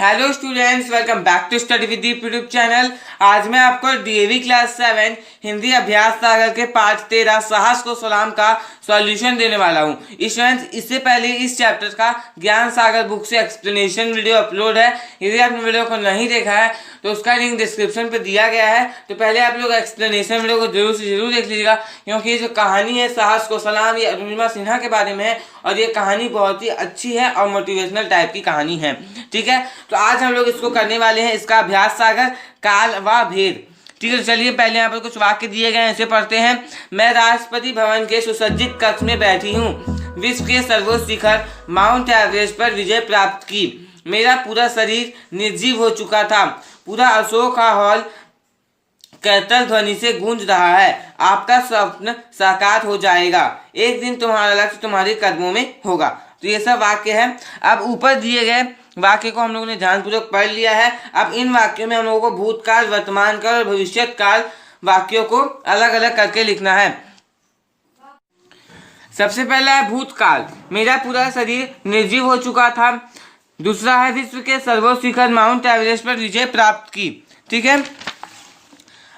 Hello students, welcome back to study with Deep YouTube channel. आज मैं आपको डीएवी क्लास 7 हिंदी अभ्यास सागर के पाठ 13 साहस को सलाम का सॉल्यूशन देने वाला हूं। स्टूडेंट्स, इससे पहले इस चैप्टर का ज्ञान सागर बुक से एक्सप्लेनेशन वीडियो अपलोड है। यदि आपने वीडियो को नहीं देखा है तो उसका लिंक डिस्क्रिप्शन पे दिया गया है। तो पहले आप लोग एक्सप्लेनेशन वीडियो को जरूर से जरूर देख लीजिएगा, क्योंकि ये जो कहानी है साहस को सलाम, ये अरुणिमा सिन्हा के बारे में है और ये कहानी बहुत ही अच्छी है और मोटिवेशनल टाइप की कहानी है। ठीक है, तो आज हम लोग इसको करने वाले हैं, इसका अभ्यास सागर काल व भेद। ठीक है, चलिए पहले यहाँ पर कुछ वाक्य दिए गए हैं, इसे पढ़ते हैं। मैं राष्ट्रपति भवन के सुसज्जित कक्ष में बैठी हूँ, विश्व के सर्वोच्च शिखर माउंट एवरेस्ट पर विजय प्राप्त की। मेरा पूरा शरीर निर्जीव हो चुका था, पूरा अशोक का हॉल करतल ध्वनि से गूंज रहा है। आपका स्वप्न साकार हो जाएगा, एक दिन तुम्हारा लक्ष्य तुम्हारे कदमों में होगा। तो ये सब वाक्य है। अब ऊपर दिए गए वाक्य को हम लोगों ने ध्यानपूर्वक पढ़ लिया है। अब इन वाक्यों में हम लोगों को भूतकाल, वर्तमान काल और भविष्य काल वाक्यों को अलग अलग करके लिखना है। सबसे पहला है भूतकाल, मेरा पूरा शरीर निर्जीव हो चुका था। दूसरा है विश्व के सर्वोच्च शिखर माउंट एवरेस्ट पर विजय प्राप्त की। ठीक है,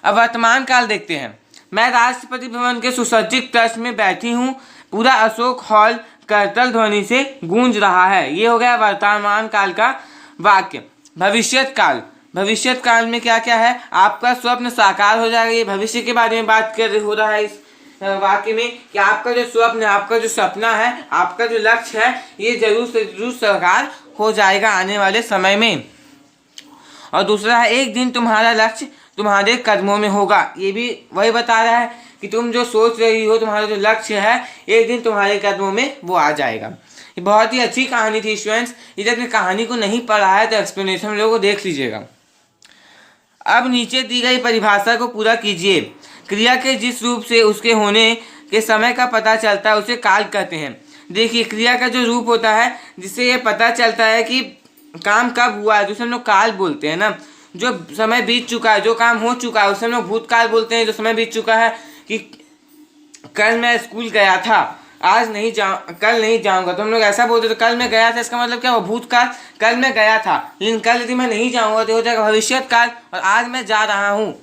अब वर्तमान काल देखते हैं। मैं राष्ट्रपति भवन के सुसज्जित कक्ष में बैठी हूँ, पूरा अशोक हॉल करतल ध्वनि से गूंज रहा है। ये हो गया वर्तमान काल का वाक्य। भविष्यत काल, भविष्यत काल में क्या क्या है? आपका स्वप्न साकार हो जाएगा। ये भविष्य के बारे में बात हो रहा है इस वाक्य में कि आपका जो स्वप्न है, आपका जो सपना है, आपका जो लक्ष्य है, ये जरूर से जरूर साकार हो जाएगा आने वाले समय में। और दूसरा है एक दिन तुम्हारा लक्ष्य तुम्हारे कदमों में होगा। ये भी वही बता रहा है कि तुम जो सोच रही हो, तुम्हारा जो लक्ष्य है, एक दिन तुम्हारे कदमों में वो आ जाएगा। ये बहुत ही अच्छी कहानी थी स्टूडेंट्स। यदि आपने कहानी को नहीं पढ़ा है तो एक्सप्लेनेशन लोगों को देख लीजिएगा। अब नीचे दी गई परिभाषा को पूरा कीजिए। क्रिया के जिस रूप से उसके होने के समय का पता चलता है उसे काल कहते हैं। देखिए, क्रिया का जो रूप होता है जिससे ये पता चलता है कि काम कब हुआ है, जिसे हम लोग काल बोलते हैं ना। जो समय बीत चुका है, जो काम हो चुका है, उसे हम लोग भूतकाल बोलते हैं। जो समय बीत चुका है कि कल मैं स्कूल गया था, आज नहीं कल नहीं जाऊंगा, तो हम लोग ऐसा बोलते तो कल मैं गया था, इसका मतलब क्या हुआ? भूतकाल। कल मैं गया था, लेकिन कल यदि मैं नहीं जाऊंगा तो हो जाएगा भविष्यत काल। और आज मैं जा रहा हूँ,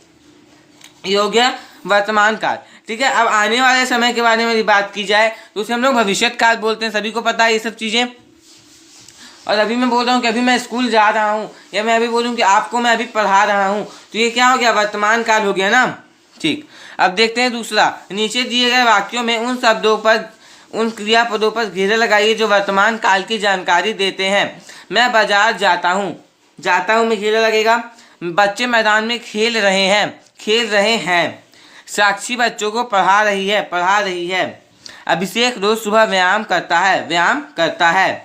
ये हो गया वर्तमान काल। ठीक है, अब आने वाले समय के बारे में बात की जाए तो उसे हम लोग भविष्यत काल बोलते हैं। सभी को पता है ये सब चीजें। और अभी मैं बोल रहा हूँ कि अभी मैं स्कूल जा रहा हूँ, या मैं अभी बोलूँ कि आपको मैं अभी पढ़ा रहा हूँ, तो ये क्या हो गया? वर्तमान काल हो गया ना। ठीक, अब देखते हैं दूसरा। नीचे दिए गए वाक्यों में उन शब्दों पर, उन क्रियापदों पर घेरे लगाइए जो वर्तमान काल की जानकारी देते हैं। मैं बाजार जाता हूँ, जाता हूँ में घेरा लगेगा। बच्चे मैदान में खेल रहे हैं, खेल रहे हैं। साक्षी बच्चों को पढ़ा रही है, पढ़ा रही है। अभिषेक रोज सुबह व्यायाम करता है, व्यायाम करता है।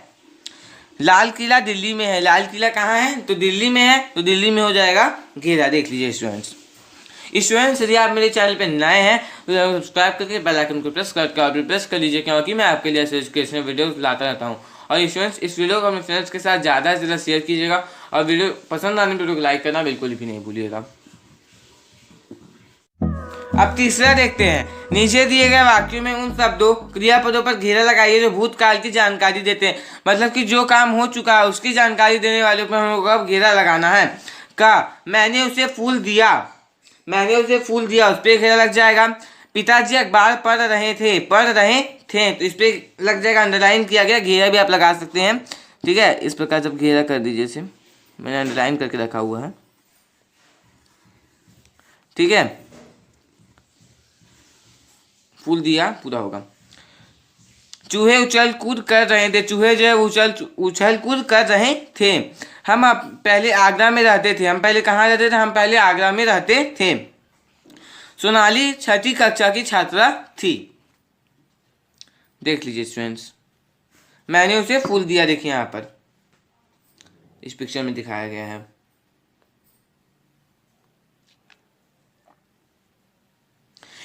लाल किला दिल्ली में है, लाल किला कहाँ है? तो दिल्ली में है, तो दिल्ली में हो जाएगा घेरा। देख लीजिए स्टूडेंट्स, यदि आप मेरे चैनल पे नए हैं तो सब्सक्राइब करके बेल आइकन को प्रेस करके और भी प्रेस कर लीजिए, क्योंकि मैं आपके लिए ऐसे एजुकेशनल वीडियो लाता रहता हूँ। और स्टूडेंट्स, इस वीडियो को अपने फ्रेंड्स के साथ ज़्यादा से ज़्यादा शेयर कीजिएगा और वीडियो पसंद आने पर वीडियो को लाइक करना बिल्कुल भी नहीं भूलिएगा। अब तीसरा देखते हैं। नीचे दिए गए वाक्यों में उन शब्दों, क्रियापदों पर घेरा लगाइए जो भूतकाल की जानकारी देते हैं। मतलब कि जो काम हो चुका है उसकी जानकारी देने वाले पर हम लोग को अब घेरा लगाना है। का मैंने उसे फूल दिया, मैंने उसे फूल दिया, उस पर घेरा लग जाएगा। पिताजी अखबार पढ़ रहे थे, पढ़ रहे थे, तो इस पर लग जाएगा, अंडरलाइन किया गया। घेरा भी आप लगा सकते हैं। ठीक है, इस प्रकार जब घेरा कर दीजिए, इसे मैंने अंडरलाइन करके रखा हुआ है। ठीक है, फूल दिया पूरा होगा। चूहे उछल कूद कर रहे थे, चूहे जो है उछल कूद कर रहे थे। हम अब पहले आगरा में रहते थे, हम पहले कहाँ रहते थे? हम पहले आगरा में रहते थे। सोनाली 6ठी कक्षा की छात्रा थी। देख लीजिए स्टूडेंट्स, मैंने उसे फूल दिया। देखिए यहाँ पर इस पिक्चर में दिखाया गया है।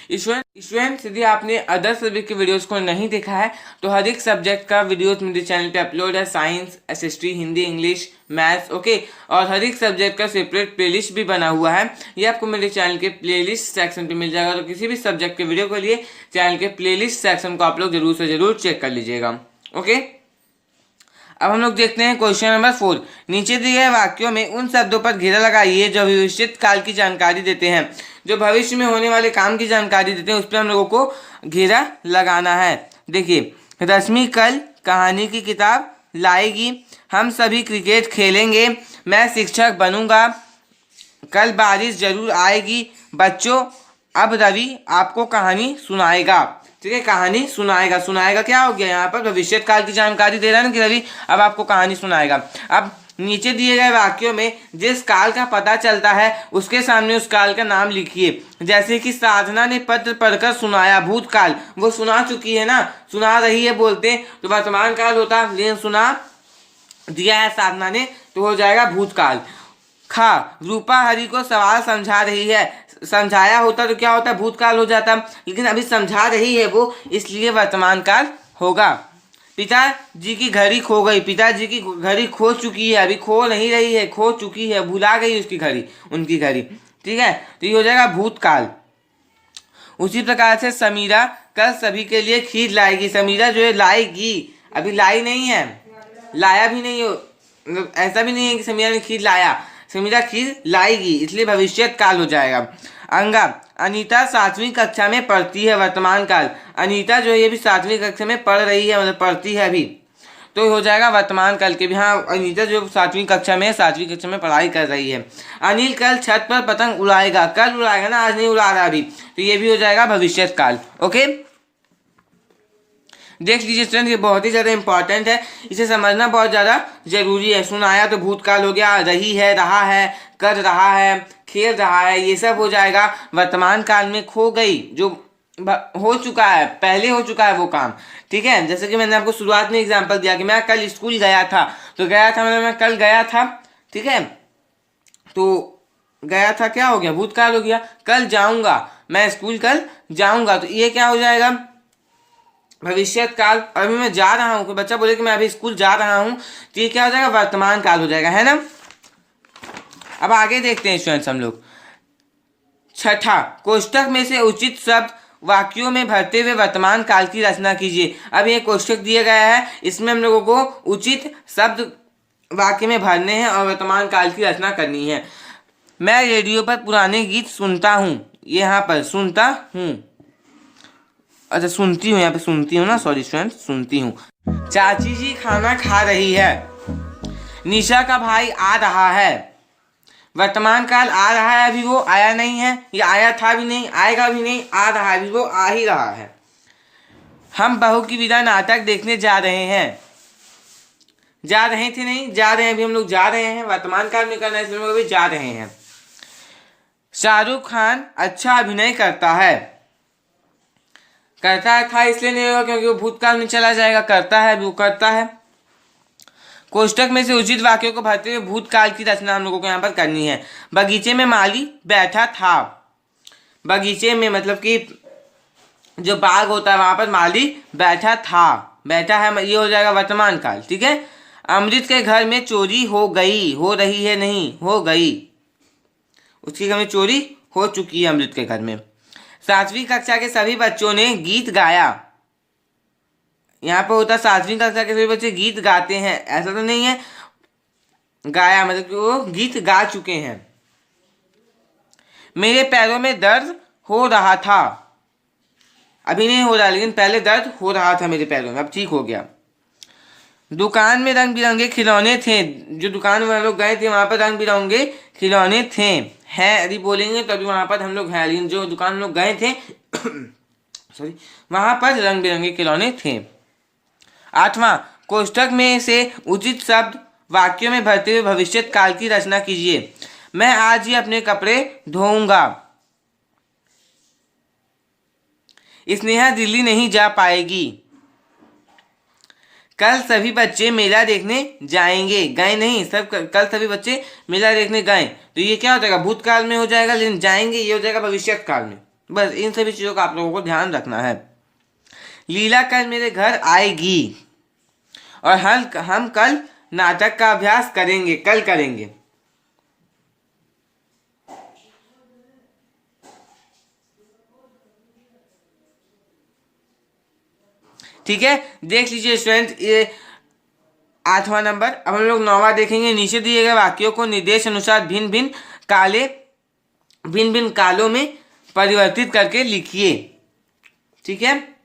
स्टूडेंट्स, यदि आपने अदर सब्जेक्ट के वीडियोस को नहीं देखा है तो हर एक सब्जेक्ट का वीडियोस मेरे चैनल पे अपलोड है। Science, SST, Hindi, English, maths, okay. और हर एक सब्जेक्ट का सेपरेट प्लेलिस्ट भी बना हुआ है, ये आपको मेरे चैनल के प्लेलिस्ट सेक्शन पे मिल जाएगा। तो किसी भी सब्जेक्ट के वीडियो के लिए चैनल के प्लेलिस्ट सेक्शन को आप लोग जरूर से जरूर चेक कर लीजिएगा, ओके। अब हम लोग देखते हैं क्वेश्चन नंबर 4। नीचे दिए गए वाक्यों में उन शब्दों पर घेरा लगाइए जो भविष्य काल की जानकारी देते हैं। जो भविष्य में होने वाले काम की जानकारी देते हैं उस पर हम लोगों को घेरा लगाना है। देखिए, रश्मि कल कहानी की किताब लाएगी। हम सभी क्रिकेट खेलेंगे। मैं शिक्षक बनूंगा। कल बारिश जरूर आएगी। बच्चों, अब रवि आपको कहानी सुनाएगा। ठीक है, कहानी सुनाएगा। सुनाएगा क्या हो गया, यहाँ पर भविष्य काल की जानकारी दे रहा है ना कि रवि अब आपको कहानी सुनाएगा। अब नीचे दिए गए वाक्यों में जिस काल का पता चलता है उसके सामने उस काल का नाम लिखिए। जैसे कि साधना ने पत्र पढ़कर सुनाया, भूतकाल, वो सुना चुकी है ना, सुना रही है बोलते तो वर्तमान काल होता, लेकिन सुना दिया है साधना ने तो हो जाएगा भूतकाल। खा, रूपा हरि को सवाल समझा रही है। समझाया होता तो क्या होता, भूतकाल हो जाता, लेकिन अभी समझा रही है वो, इसलिए वर्तमान काल होगा। पिताजी की घड़ी खो गई। पिताजी की घड़ी खो चुकी है, अभी खो नहीं रही है, खो चुकी है, भुला गई उसकी घड़ी, उनकी घड़ी। ठीक है, तो ये हो जाएगा भूतकाल। उसी प्रकार से समीरा कल सभी के लिए खीर लाएगी। समीरा जो है लाएगी, अभी लाई नहीं है, लाया भी नहीं हो, मतलब ऐसा भी नहीं है कि समीरा ने खीर लाया, समीरा खीर लाएगी, इसलिए भविष्य काल हो जाएगा। अंगा, अनीता 7वीं कक्षा में पढ़ती है, वर्तमान काल। अनीता जो है ये भी 7वीं कक्षा में पढ़ रही है, मतलब पढ़ती है अभी, तो हो जाएगा वर्तमान काल के भी। हाँ, अनीता जो 7वीं कक्षा में, 7वीं कक्षा में पढ़ाई कर रही है। अनिल कल छत पर पतंग उड़ाएगा। कल उड़ाएगा ना, आज नहीं उड़ा रहा अभी, तो ये भी हो जाएगा भविष्य काल। ओके, देख लीजिए स्टूडेंट, ये बहुत ही ज़्यादा इंपॉर्टेंट है, इसे समझना बहुत ज़्यादा जरूरी है। सुनाया तो भूतकाल हो गया, रही है, रहा है, कर रहा है, खेल रहा है, ये सब हो जाएगा वर्तमान काल में। खो गई, जो हो चुका है, पहले हो चुका है वो काम। ठीक है, जैसे कि मैंने आपको शुरुआत में एग्जाम्पल दिया कि मैं कल स्कूल गया था, तो गया था मतलब मैं कल गया था। ठीक है, तो गया था क्या हो गया, भूतकाल हो गया। कल जाऊंगा, मैं स्कूल कल जाऊंगा, तो ये क्या हो जाएगा, भविष्य काल। अभी मैं जा रहा हूँ, कोई बच्चा बोले कि मैं अभी स्कूल जा रहा हूँ, तो ये क्या हो जाएगा, वर्तमान काल हो जाएगा, है ना। अब आगे देखते हैं स्टूडेंट्स हम लोग। छठा, कोष्टक में से उचित शब्द वाक्यों में भरते हुए वर्तमान काल की रचना कीजिए। अब ये कोष्टक दिया गया है, इसमें हम लोगों को उचित शब्द वाक्य में भरने हैं और वर्तमान काल की रचना करनी है। मैं रेडियो पर पुराने गीत सुनता हूँ, यहाँ पर सुनता हूँ, अच्छा सुनती हूँ, यहाँ पे सुनती हूँ ना, सॉरी स्टूडेंट, सुनती हूँ। चाची जी खाना खा रही है। निशा का भाई आ रहा है। वर्तमान काल आ रहा है, अभी वो आया नहीं है, या आया था भी नहीं, आएगा भी नहीं, आ रहा है, अभी वो आ ही रहा है। हम बहू की विदा नाटक देखने जा रहे हैं। जा रहे थे नहीं, जा रहे हैं, अभी हम लोग जा रहे हैं, वर्तमान काल में करना है, इसलिए हम लोग अभी जा रहे हैं। शाहरुख खान अच्छा अभिनय करता है। करता था इसलिए नहीं होगा क्योंकि वो भूतकाल में चला जाएगा, करता है, वो करता है। कोष्टक में से उचित वाक्यों को भरते हुए भूतकाल की रचना हम लोगों को यहाँ पर करनी है। बगीचे में माली बैठा था। बगीचे में मतलब कि जो बाग होता है वहां पर माली बैठा था, बैठा है, ये हो जाएगा वर्तमान काल। ठीक है, अमृत के घर में चोरी हो गई, हो रही है नहीं, हो गई, उसके घर में चोरी हो चुकी है अमृत के घर में। 7वीं कक्षा के सभी बच्चों ने गीत गाया। यहाँ पर होता 7वीं कक्षा के सभी बच्चे गीत गाते हैं, ऐसा तो नहीं है, गाया मतलब कि वो गीत गा चुके हैं। मेरे पैरों में दर्द हो रहा था, अभी नहीं हो रहा, लेकिन पहले दर्द हो रहा था मेरे पैरों में, अब ठीक हो गया। दुकान में रंग बिरंगे खिलौने थे। जो दुकान में हम लोग गए थे वहां पर रंग बिरंगे खिलौने थे, हैं यदि बोलेंगे तो अभी वहां पर हम लोग हैं, लेकिन जो दुकान में लोग गए थे सॉरी, वहां पर रंग बिरंगे खिलौने थे। 8वां, कोष्टक में से उचित शब्द वाक्यों में भरते हुए भविष्य काल की रचना कीजिए। मैं आज ही अपने कपड़े धोऊंगा। स्नेहा दिल्ली नहीं जा पाएगी। कल सभी बच्चे मेला देखने जाएंगे, गए नहीं, सब कल सभी बच्चे मेला देखने गए, तो ये क्या हो जाएगा, भूतकाल में हो जाएगा, लेकिन जाएंगे ये हो जाएगा भविष्य काल में। बस इन सभी चीजों का आप लोगों को ध्यान रखना है। लीला कल मेरे घर आएगी और हम कल नाटक का अभ्यास करेंगे, कल करेंगे। ठीक है, देख लीजिए स्टूडेंट, ये 8वां नंबर। अब हम लोग 9वां देखेंगे। नीचे दिए गए वाक्यों को निर्देश अनुसार भिन्न भिन्न कालों में परिवर्तित करके लिखिए। ठीक है,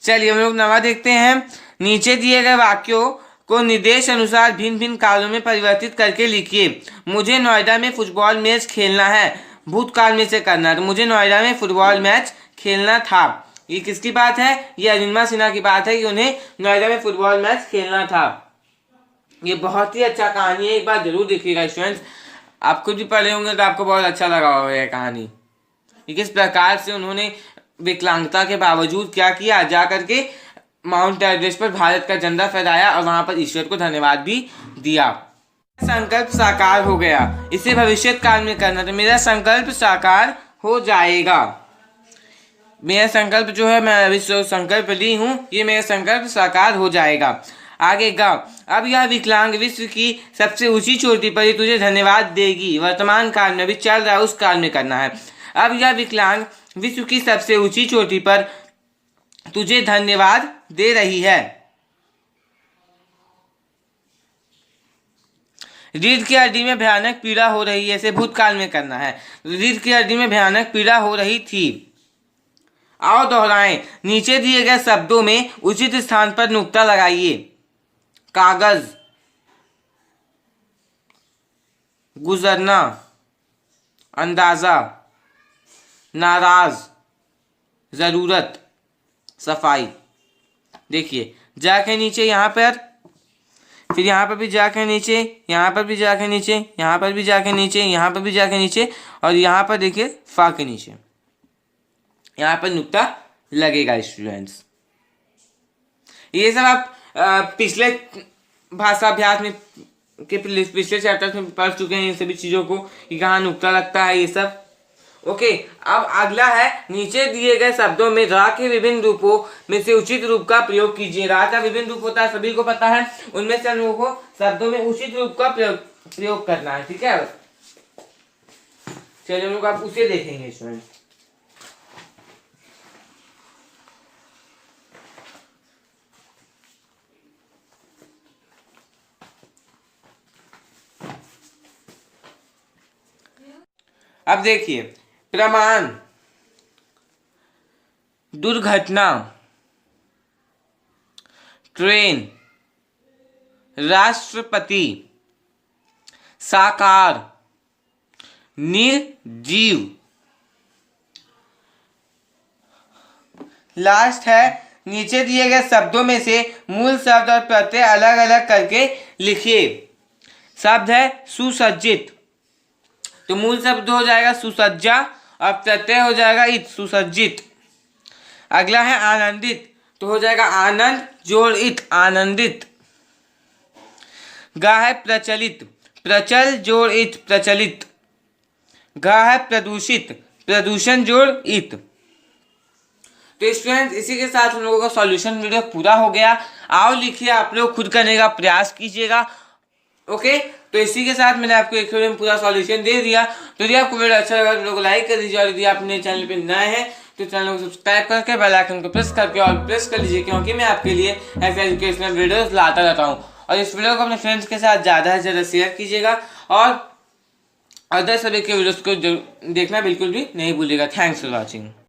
चलिए हम लोग 9वां देखते हैं। नीचे दिए गए वाक्यों को निर्देश अनुसार भिन्न भिन्न कालों में परिवर्तित करके लिखिए। मुझे नोएडा में फुटबॉल मैच खेलना है, भूतकाल में से करना है। तो मुझे नोएडा में फुटबॉल मैच खेलना था, ये किसकी बात है? ये अरुणिमा सिन्हा की बात है कि उन्हें नोएडा में फुटबॉल मैच खेलना था। ये बहुत ही अच्छा कहानी है, एक बार जरूर देखिएगा स्टूडेंट्स। आप खुद भी पढ़े होंगे तो आपको बहुत अच्छा लगा होगा ये कहानी, कि किस प्रकार से उन्होंने विकलांगता के बावजूद क्या किया, जा करके माउंट एवरेस्ट पर भारत का झंडा फहराया और वहां पर ईश्वर को धन्यवाद भी दिया। संकल्प साकार हो गया, इसे भविष्य काल में करना। तो मेरा संकल्प साकार हो जाएगा। मेरा संकल्प जो है, मैं अभी संकल्प ली हूं, ये मेरा संकल्प साकार हो जाएगा। आगे गा, अब यह विकलांग विश्व की सबसे ऊंची चोटी पर ही तुझे धन्यवाद देगी। वर्तमान काल में अभी चल रहा है, उस काल में करना है। अब यह विकलांग विश्व की सबसे ऊंची चोटी पर तुझे धन्यवाद दे रही है। रीढ़ की हड्डी में भयानक पीड़ा हो रही है, इसे भूतकाल में करना है। रीढ़ की हड्डी में भयानक पीड़ा हो रही थी। आओ दोहराएं। नीचे दिए गए शब्दों में उचित स्थान पर नुक्ता लगाइए। कागज, गुजरना, अंदाजा, नाराज, जरूरत, सफाई। देखिए जाके नीचे यहाँ पर, फिर यहाँ पर भी जाके नीचे, यहाँ पर भी जाके नीचे, यहाँ पर भी जाके नीचे, यहाँ पर भी जाके नीचे, और यहाँ पर देखिए फा के नीचे यहाँ पर नुक्ता लगेगा स्टूडेंट्स। ये सब आप पिछले भाषाभ्यास में के पिछले चैप्टर में पढ़ चुके हैं, इन सभी चीज़ों को कि कहाँ नुक्ता लगता है, ये सब। ओके, अब अगला है, नीचे दिए गए शब्दों में रा के विभिन्न रूपों में से उचित रूप का प्रयोग कीजिए। रा का विभिन्न रूप होता है, सभी को पता है, उनमें से हम लोगों को शब्दों में उचित रूप का प्रयोग करना है। ठीक है, चलिए हम लोग आप उसे देखेंगे स्टूडेंट। अब देखिए, प्रमाण, दुर्घटना, ट्रेन, राष्ट्रपति, साकार, निर्जीव। लास्ट है, नीचे दिए गए शब्दों में से मूल शब्द और प्रत्यय अलग अलग करके लिखिए। शब्द है सुसज्जित, तो मूल शब्द हो जाएगा सुसज्जा और प्रत्यय हो जाएगा इत, सुसज्जित। अगला है आनंदित, तो हो जाएगा आनंद जोड़ इत, आनंदित। गा है प्रचलित, प्रचल जोड़ इत, प्रचलित। गा है प्रदूषित, प्रदूषण जोड़ इत। तो स्टूडेंट इसी के साथ हम लोगों का सॉल्यूशन वीडियो पूरा हो गया। आओ लिखिए, आप लोग खुद करने का प्रयास कीजिएगा। ओके, तो इसी के साथ मैंने आपको एक वीडियो में पूरा सॉल्यूशन दे दिया। तो यदि आपको वीडियो अच्छा लगा तो लोग लाइक कर दीजिए, और यदि आप अपने चैनल पे नए हैं तो चैनल को सब्सक्राइब करके बेल आइकन को प्रेस करके और प्रेस कर लीजिए, क्योंकि मैं आपके लिए ऐसे एजुकेशनल वीडियोस लाता रहता हूँ। और इस वीडियो को अपने फ्रेंड्स के साथ ज़्यादा से ज़्यादा शेयर कीजिएगा, और अदर सभी के वीडियोस को देखना बिल्कुल भी नहीं भूलिएगा। Thanks for watching.